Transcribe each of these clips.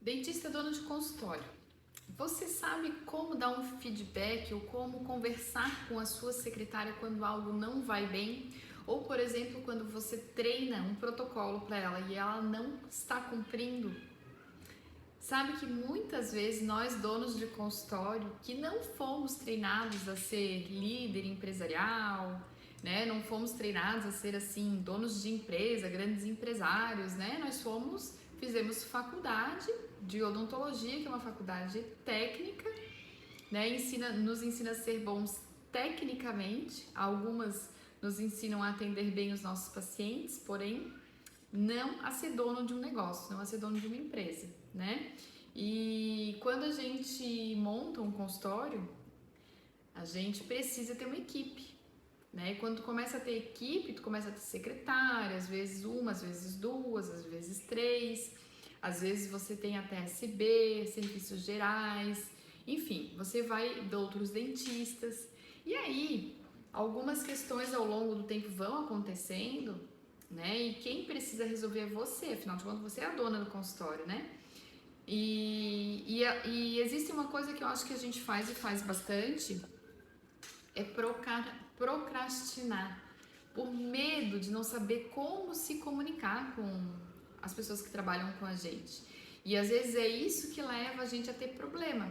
Dentista dono de consultório. Você sabe como dar um feedback ou como conversar com a sua secretária quando algo não vai bem? Ou, por exemplo, quando você treina um protocolo para ela e ela não está cumprindo? Sabe que muitas vezes nós, donos de consultório, que não fomos treinados a ser líder empresarial, né? Não fomos treinados a ser assim, donos de empresa, grandes empresários, né? Fizemos faculdade de odontologia, que é uma faculdade técnica, né? Nos ensina a ser bons tecnicamente. Algumas nos ensinam a atender bem os nossos pacientes, porém não a ser dono de um negócio, não a ser dono de uma empresa, né? E quando a gente monta um consultório, a gente precisa ter uma equipe, né? E quando tu começa a ter equipe, tu começa a ter secretária, às vezes uma, às vezes duas, às vezes três, às vezes você tem até SB, serviços gerais, enfim, você vai de outros dentistas. E aí, algumas questões ao longo do tempo vão acontecendo, né? E quem precisa resolver é você, afinal de contas, você é a dona do consultório, né? E existe uma coisa que eu acho que a gente faz e faz bastante, é procrastinar, por medo de não saber como se comunicar com as pessoas que trabalham com a gente. E às vezes é isso que leva a gente a ter problema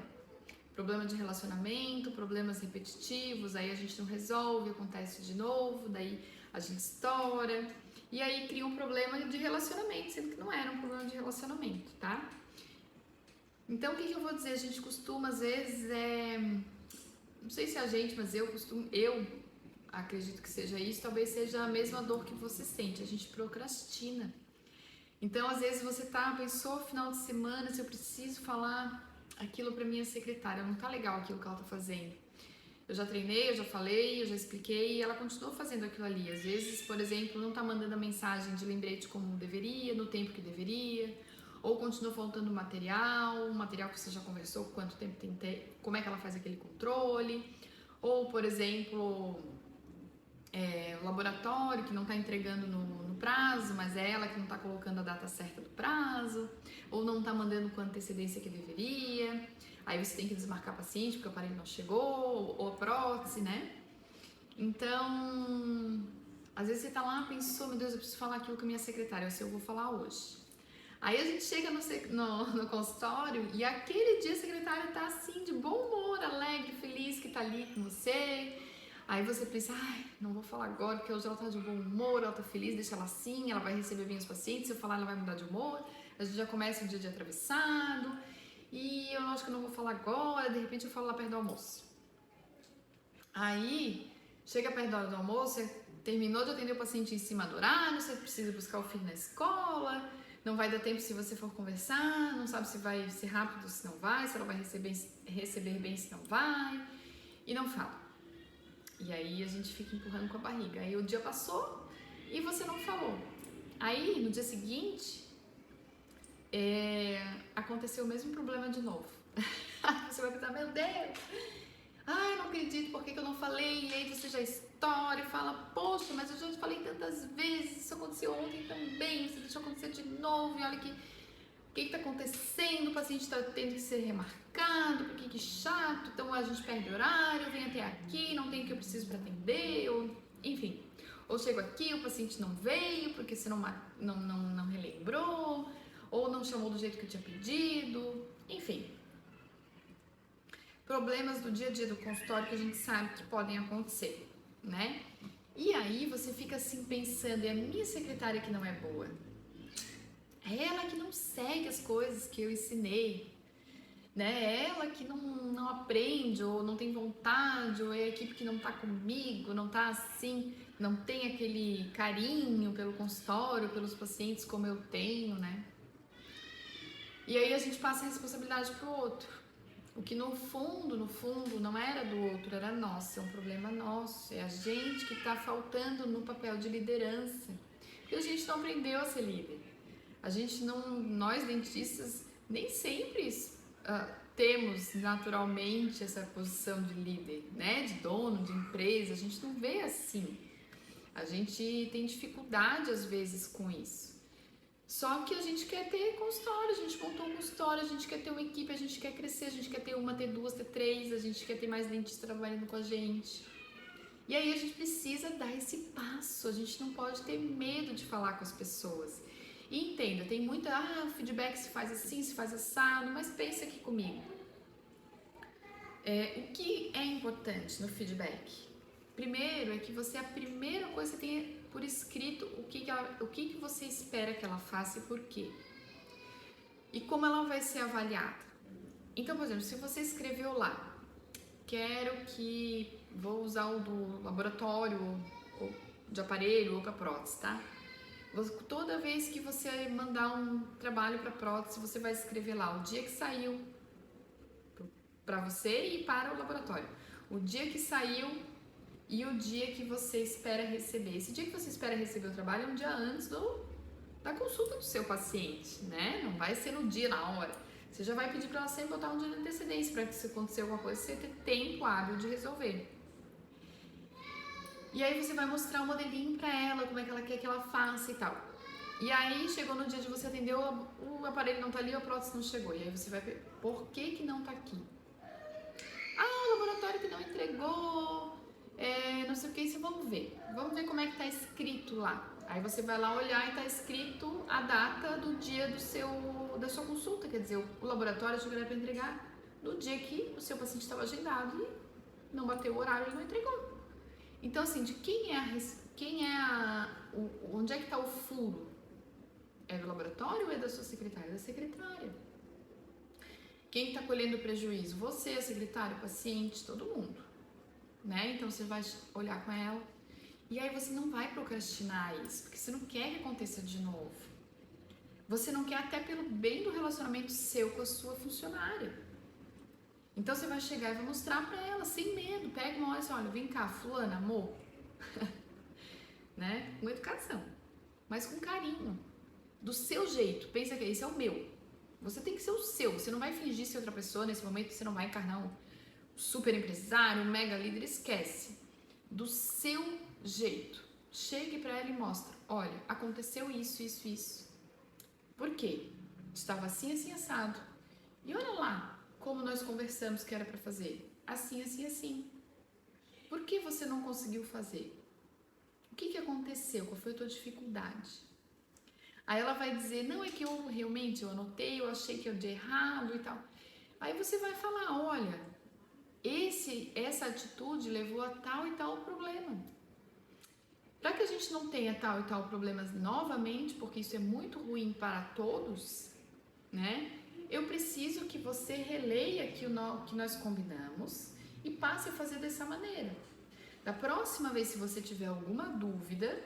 de relacionamento, problemas repetitivos, aí a gente não resolve, acontece de novo, daí a gente estoura, e aí cria um problema de relacionamento, sendo que não era um problema de relacionamento, tá? Então o que eu vou dizer? A gente costuma, às vezes, não sei se é a gente, mas eu acredito que seja isso, talvez seja a mesma dor que você sente, a gente procrastina. Então, às vezes você pensou final de semana, se eu preciso falar aquilo para minha secretária, não tá legal aquilo que ela tá fazendo. Eu já treinei, eu já falei, eu já expliquei e ela continua fazendo aquilo ali. Às vezes, por exemplo, não tá mandando a mensagem de lembrete como deveria, no tempo que deveria, ou continua faltando material que você já conversou, quanto tempo tem, como é que ela faz aquele controle, ou, por exemplo, o laboratório que não está entregando no prazo, mas é ela que não está colocando a data certa do prazo, ou não está mandando com a antecedência que deveria, aí você tem que desmarcar paciente porque o aparelho não chegou, ou a prótese, né? Então, às vezes você tá lá, pensou, meu Deus, eu preciso falar aquilo com a minha secretária, assim, eu vou falar hoje. Aí a gente chega no consultório e aquele dia a secretária tá assim, de bom humor, alegre, feliz, que tá ali com você. Aí você pensa, ai, não vou falar agora, porque hoje ela tá de bom humor, ela tá feliz, deixa ela assim, ela vai receber bem os pacientes, se eu falar ela vai mudar de humor. A gente já começa o dia de atravessado, e eu acho que eu não vou falar agora, de repente eu falo lá perto do almoço. Aí, chega perto da hora do almoço, você terminou de atender o paciente em cima do horário, você precisa buscar o filho na escola, não vai dar tempo se você for conversar, não sabe se vai ser rápido, se não vai, se ela vai receber bem, se não vai, e não fala. E aí a gente fica empurrando com a barriga. Aí o dia passou e você não falou. Aí no dia seguinte, aconteceu o mesmo problema de novo. Você vai pensar, meu Deus, ai, não acredito, por que eu não falei? E aí você já estoura e fala, poxa, mas eu já te falei tantas vezes, isso aconteceu ontem também, você deixou acontecer de novo, e olha o que está acontecendo, o paciente está tendo que ser remarcado, por que chato, então a gente perde horário, vem até aqui, não tem o que eu preciso para atender, ou enfim. Ou chego aqui, o paciente não veio porque você não relembrou, ou não chamou do jeito que eu tinha pedido, enfim. Problemas do dia a dia do consultório que a gente sabe que podem acontecer, né? E aí você fica assim pensando, é a minha secretária que não é boa? É ela que não segue as coisas que eu ensinei, né? É ela que não aprende, ou não tem vontade, ou é a equipe que não tá comigo, não tá assim, não tem aquele carinho pelo consultório, pelos pacientes como eu tenho, né? E aí a gente passa a responsabilidade pro outro. O que no fundo, não era do outro, era nosso, é um problema nosso. É a gente que tá faltando no papel de liderança. Porque a gente não aprendeu a ser líder. A gente não, nós dentistas, nem sempre temos naturalmente essa posição de líder, né? De dono, de empresa, a gente não vê assim. A gente tem dificuldade às vezes com isso. Só que a gente quer ter consultório, a gente montou um consultório, a gente quer ter uma equipe, a gente quer crescer, a gente quer ter uma, ter duas, ter três, a gente quer ter mais dentistas trabalhando com a gente. E aí a gente precisa dar esse passo, a gente não pode ter medo de falar com as pessoas. E entenda, tem muita, feedback se faz assim, se faz assado, mas pensa aqui comigo. O que é importante no feedback? Primeiro é que você, a primeira coisa que você tenha por escrito o que você espera que ela faça e por quê. E como ela vai ser avaliada. Então, por exemplo, se você escreveu lá, vou usar o do laboratório, ou de aparelho, ou para prótese, tá? Toda vez que você mandar um trabalho para prótese, você vai escrever lá o dia que saiu para você e para o laboratório. O dia que saiu e o dia que você espera receber. Esse dia que você espera receber o trabalho é um dia antes da consulta do seu paciente, né? Não vai ser no dia, na hora. Você já vai pedir para ela sempre botar um dia de antecedência para que se acontecer alguma coisa, você ter tempo hábil de resolver. E aí você vai mostrar o modelinho para ela, como é que ela quer que ela faça e tal. E aí chegou no dia de você atender, o aparelho não tá ali, a prótese não chegou. E aí você vai ver, por que não tá aqui? O laboratório que não entregou, não sei o que, isso vamos ver. Vamos ver como é que tá escrito lá. Aí você vai lá olhar e tá escrito a data do dia da sua consulta. Quer dizer, o laboratório chegaria para entregar no dia que o seu paciente estava agendado e não bateu o horário e não entregou. Então, assim, de onde é que está o furo? É do laboratório ou é da sua secretária? Da secretária. Quem está colhendo o prejuízo? Você, a secretária, o paciente, todo mundo, né? Então, você vai olhar com ela e aí você não vai procrastinar isso, porque você não quer que aconteça de novo. Você não quer até pelo bem do relacionamento seu com a sua funcionária. Então, você vai chegar e vai mostrar pra ela, sem medo. Pega uma hora e diz, olha, vem cá, fulana, amor. Né? Com educação, mas com carinho. Do seu jeito. Pensa que esse é o meu. Você tem que ser o seu. Você não vai fingir ser outra pessoa. Nesse momento, você não vai encarnar um super empresário, um mega líder. Esquece. Do seu jeito. Chegue pra ela e mostra. Olha, aconteceu isso, isso, isso. Por quê? Estava assim, assim, assado. E olha lá como nós conversamos que era para fazer. Assim, assim, assim. Por que você não conseguiu fazer? O que aconteceu? Qual foi a tua dificuldade? Aí ela vai dizer, não, é que eu realmente anotei, eu achei que eu dei errado e tal. Aí você vai falar, olha, essa atitude levou a tal e tal problema. Para que a gente não tenha tal e tal problemas novamente, porque isso é muito ruim para todos, né? Eu preciso que você releia que nós combinamos e passe a fazer dessa maneira. Da próxima vez, se você tiver alguma dúvida,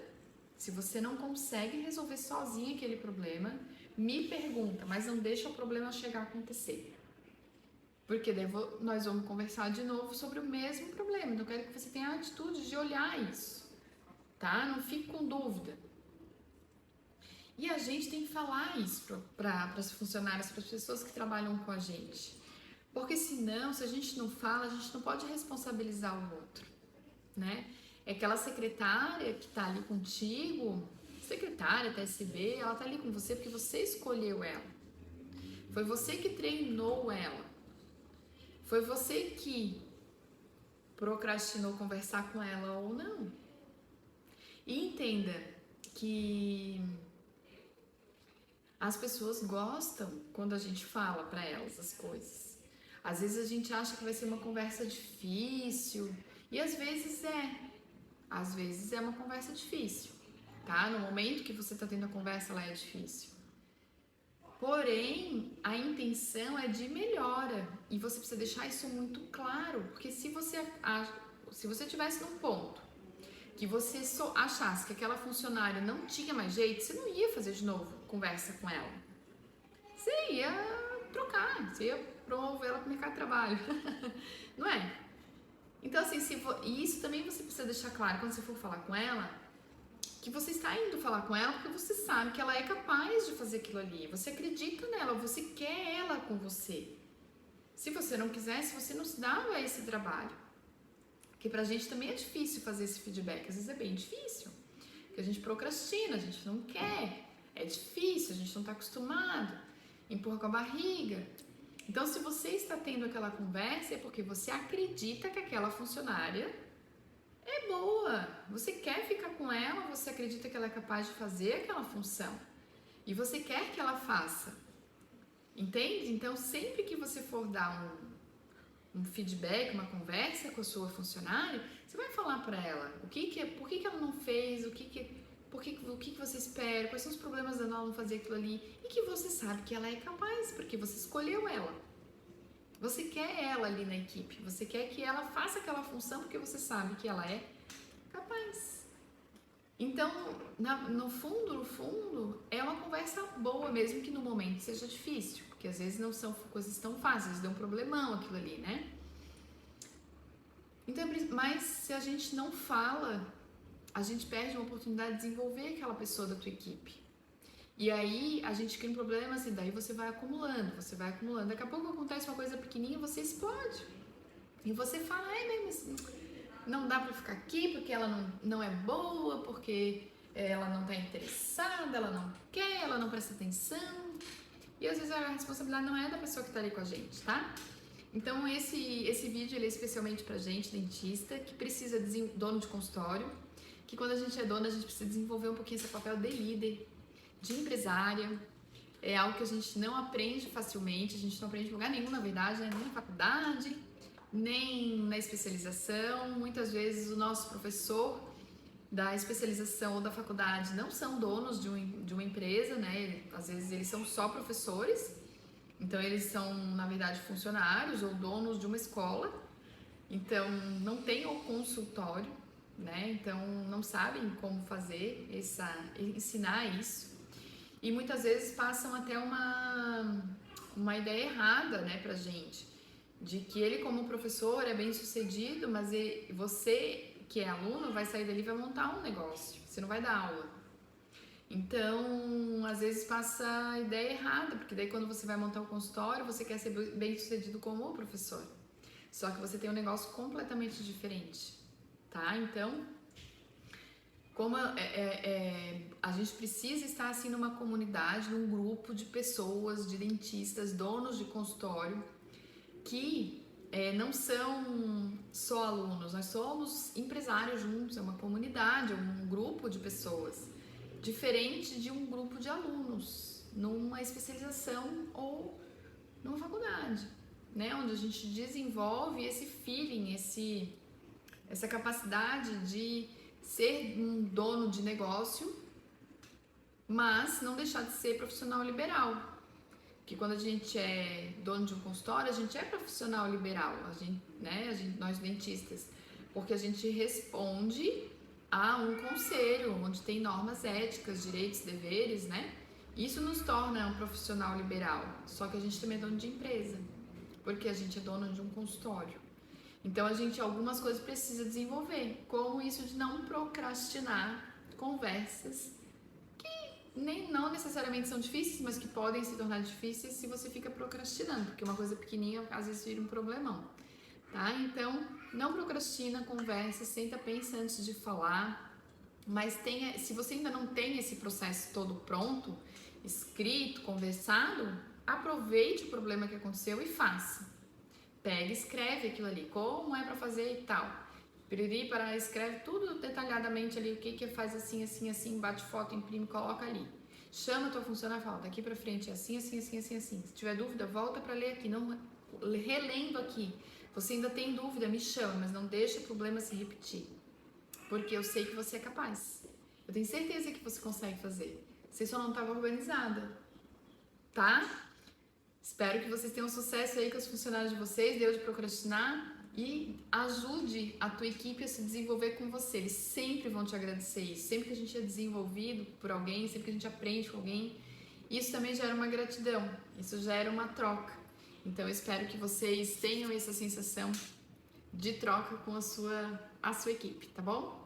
se você não consegue resolver sozinho aquele problema, me pergunta, mas não deixa o problema chegar a acontecer. Porque daí nós vamos conversar de novo sobre o mesmo problema. Então, eu quero que você tenha a atitude de olhar isso, tá? Não fique com dúvida. E a gente tem que falar isso para as funcionárias, para as pessoas que trabalham com a gente. Porque senão, se a gente não fala, a gente não pode responsabilizar o outro, né? É aquela secretária que tá ali contigo, secretária, TSB, ela tá ali com você porque você escolheu ela. Foi você que treinou ela. Foi você que procrastinou conversar com ela ou não. E entenda que as pessoas gostam quando a gente fala para elas as coisas. Às vezes a gente acha que vai ser uma conversa difícil e às vezes é uma conversa difícil, tá? No momento que você está tendo a conversa, ela é difícil. Porém, a intenção é de melhora e você precisa deixar isso muito claro, porque se você tivesse num ponto que você só achasse que aquela funcionária não tinha mais jeito, você não ia fazer de novo conversa com ela. Você ia trocar, você ia promover ela para o mercado de trabalho, não é? Então, assim, e isso também você precisa deixar claro quando você for falar com ela, que você está indo falar com ela porque você sabe que ela é capaz de fazer aquilo ali, você acredita nela, você quer ela com você. Se você não quisesse, você não se dava esse trabalho. Porque pra gente também é difícil fazer esse feedback, às vezes é bem difícil, porque a gente procrastina, a gente não quer, É difícil, a gente não está acostumado, empurra com a barriga. Então, se você está tendo aquela conversa, é porque você acredita que aquela funcionária é boa. Você quer ficar com ela, você acredita que ela é capaz de fazer aquela função. E você quer que ela faça. Entende? Então, sempre que você for dar um feedback, uma conversa com a sua funcionária, você vai falar para ela por que ela não fez, o que você espera, quais são os problemas dela não fazer aquilo ali, e que você sabe que ela é capaz, porque você escolheu ela. Você quer ela ali na equipe, você quer que ela faça aquela função porque você sabe que ela é capaz. Então, no fundo, é uma conversa boa, mesmo que no momento seja difícil, porque às vezes não são coisas tão fáceis, dá um problemão aquilo ali, né? Então, mas se a gente não fala, a gente perde uma oportunidade de desenvolver aquela pessoa da tua equipe. E aí a gente cria um problema assim, daí você vai acumulando. Daqui a pouco acontece uma coisa pequenininha, você explode. E você fala, mas não dá pra ficar aqui porque ela não é boa, porque ela não tá interessada, ela não quer, ela não presta atenção. E às vezes a responsabilidade não é da pessoa que tá ali com a gente, tá? Então esse vídeo ele é especialmente pra gente, dentista, que precisa de dono de consultório, que quando a gente é dona, a gente precisa desenvolver um pouquinho esse papel de líder, de empresária. É algo que a gente não aprende facilmente, a gente não aprende em lugar nenhum, na verdade, né? Nem na faculdade, nem na especialização. Muitas vezes o nosso professor da especialização ou da faculdade não são donos de uma empresa, né? Às vezes eles são só professores, então eles são, na verdade, funcionários ou donos de uma escola, então não tem o consultório, né? Então não sabem como fazer ensinar isso. E muitas vezes passam até uma ideia errada, né, pra gente, de que ele como professor é bem sucedido, mas você que é aluno vai sair dali e vai montar um negócio, você não vai dar aula. Então, às vezes passa a ideia errada, porque daí quando você vai montar um consultório, você quer ser bem sucedido como professor, só que você tem um negócio completamente diferente, tá? Então, como a gente precisa estar assim numa comunidade, num grupo de pessoas, de dentistas, donos de consultório, que não são só alunos, nós somos empresários juntos, é uma comunidade, é um grupo de pessoas, diferente de um grupo de alunos, numa especialização ou numa faculdade, né? Onde a gente desenvolve esse feeling, essa capacidade de ser um dono de negócio, mas não deixar de ser profissional liberal. Que quando a gente é dono de um consultório, a gente é profissional liberal, nós dentistas, porque a gente responde a um conselho, onde tem normas éticas, direitos, deveres, né? Isso nos torna um profissional liberal, só que a gente também é dono de empresa, porque a gente é dono de um consultório. Então a gente algumas coisas precisa desenvolver, como isso de não procrastinar conversas que não necessariamente são difíceis, mas que podem se tornar difíceis se você fica procrastinando, porque uma coisa pequenininha às vezes vira um problemão, tá? Então não procrastina, conversa, senta, pensa antes de falar, mas se você ainda não tem esse processo todo pronto, escrito, conversado, aproveite o problema que aconteceu e faça. Pega, escreve aquilo ali, como é pra fazer e tal. Escreve tudo detalhadamente ali, o que faz assim, assim, assim, bate foto, imprime, coloca ali. Chama a tua funcionária e fala, daqui pra frente é assim, assim, assim, assim, assim. Se tiver dúvida, volta pra ler aqui, não relendo aqui. Você ainda tem dúvida, me chama, mas não deixa o problema se repetir. Porque eu sei que você é capaz. Eu tenho certeza que você consegue fazer. Você só não estava organizada, tá? Espero que vocês tenham sucesso aí com os funcionários de vocês, deu de procrastinar e ajude a tua equipe a se desenvolver com você. Eles sempre vão te agradecer isso. Sempre que a gente é desenvolvido por alguém, sempre que a gente aprende com alguém, isso também gera uma gratidão, isso gera uma troca. Então eu espero que vocês tenham essa sensação de troca com a sua equipe, tá bom?